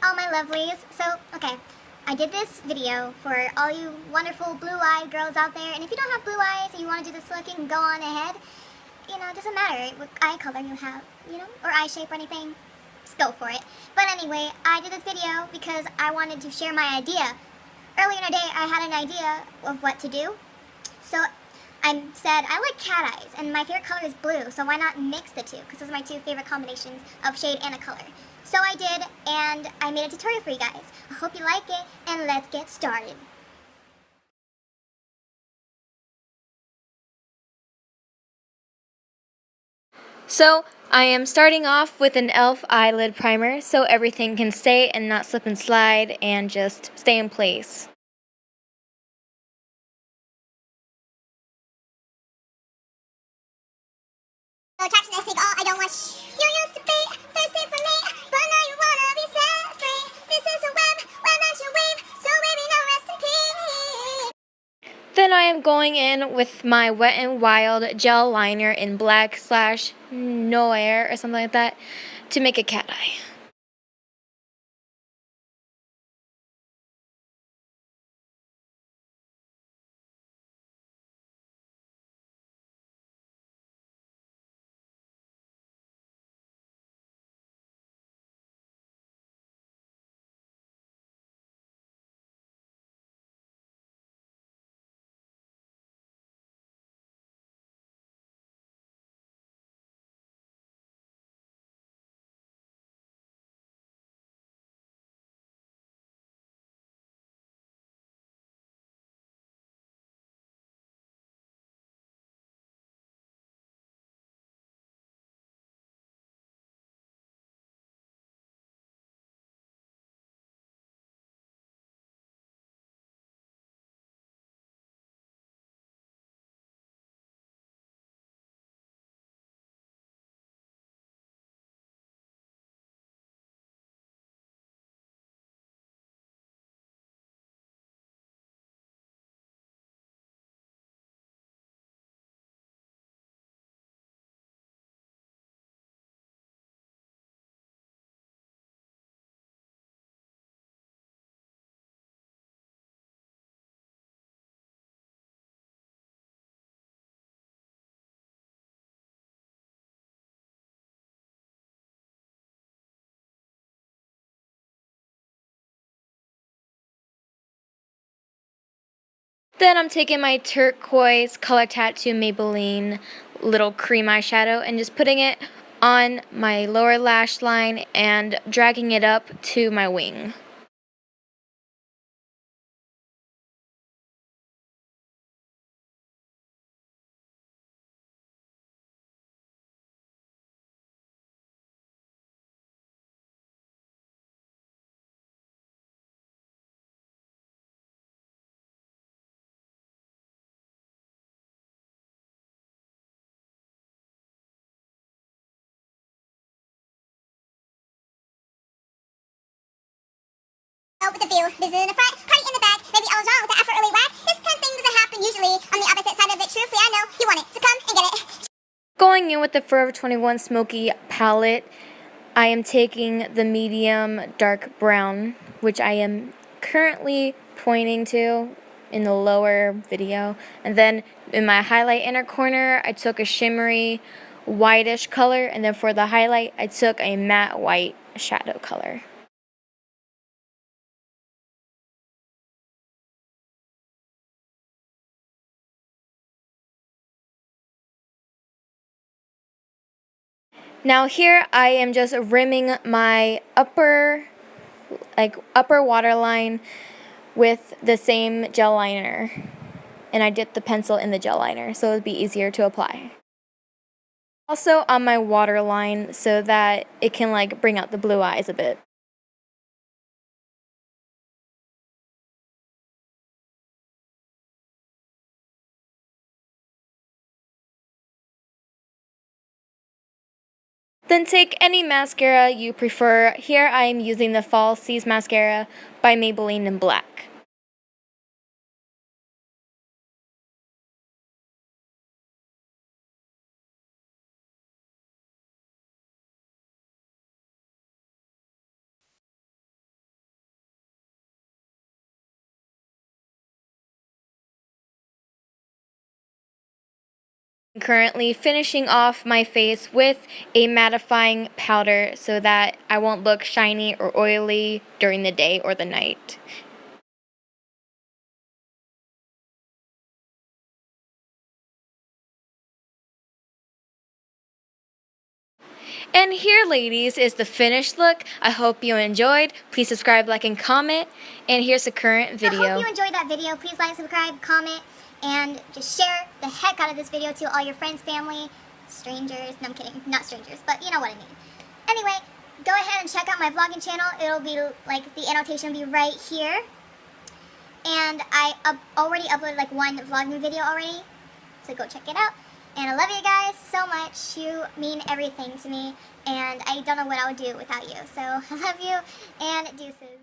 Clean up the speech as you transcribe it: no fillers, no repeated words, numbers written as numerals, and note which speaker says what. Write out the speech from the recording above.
Speaker 1: all my lovelies. So, okay, I did this video for all you wonderful blue-eyed girls out there, and if you don't have blue eyes and you want to do this look, you can go on ahead. You know, it doesn't matter what eye color you have, you know, or eye shape or anything. Just go for it. But anyway, I did this video because I wanted to share my idea. Earlier in the day, I had an idea of what to do. So I said, I like cat eyes, and my favorite color is blue, so why not mix the two? Because those are my two favorite combinations of shade and a color. So I did, and I made a tutorial for you guys. I hope you like it, and let's get started.
Speaker 2: So I am starting off with an e.l.f. eyelid primer so everything can stay and not slip and slide and just stay in place.
Speaker 1: So attraction next week, all I don't want you used to be thirsty for me, but now you wanna be set free. This is a web that you weave, so baby, no rest in peace.
Speaker 2: Then I am going in with my Wet n Wild gel liner in black/noir or something like that to make a cat eye. Then I'm taking my turquoise color tattoo Maybelline little cream eyeshadow and just putting it on my lower lash line and dragging it up to my wing.
Speaker 1: With the view, busy in the front, party in the back, maybe all wrong with the effort early whack. This kind of thing doesn't happen usually on the opposite side of it. Truthfully, I know you want it, so come and get it.
Speaker 2: Going in with the Forever 21 Smoky palette, I am taking the medium dark brown, which I am currently pointing to in the lower video. And then in my highlight inner corner, I took a shimmery whitish color, and then for the highlight, I took a matte white shadow color. Now here I am just rimming my upper waterline with the same gel liner, and I dipped the pencil in the gel liner so it would be easier to apply. Also on my waterline so that it can like bring out the blue eyes a bit. Then take any mascara you prefer. Here I am using the Falsies mascara by Maybelline in black. Currently finishing off my face with a mattifying powder so that I won't look shiny or oily during the day or the night. And here, ladies, is the finished look. I hope you enjoyed. Please subscribe, like, and comment. And here's the current video.
Speaker 1: I hope you enjoyed that video. Please like, subscribe, comment, and just share the heck out of this video to all your friends, family, strangers. No, I'm kidding. Not strangers, but you know what I mean. Anyway, go ahead and check out my vlogging channel. It'll be, like, the annotation will be right here. And I already uploaded, like, one vlogging video already. So go check it out. And I love you guys so much. You mean everything to me. And I don't know what I would do without you. So I love you, and deuces.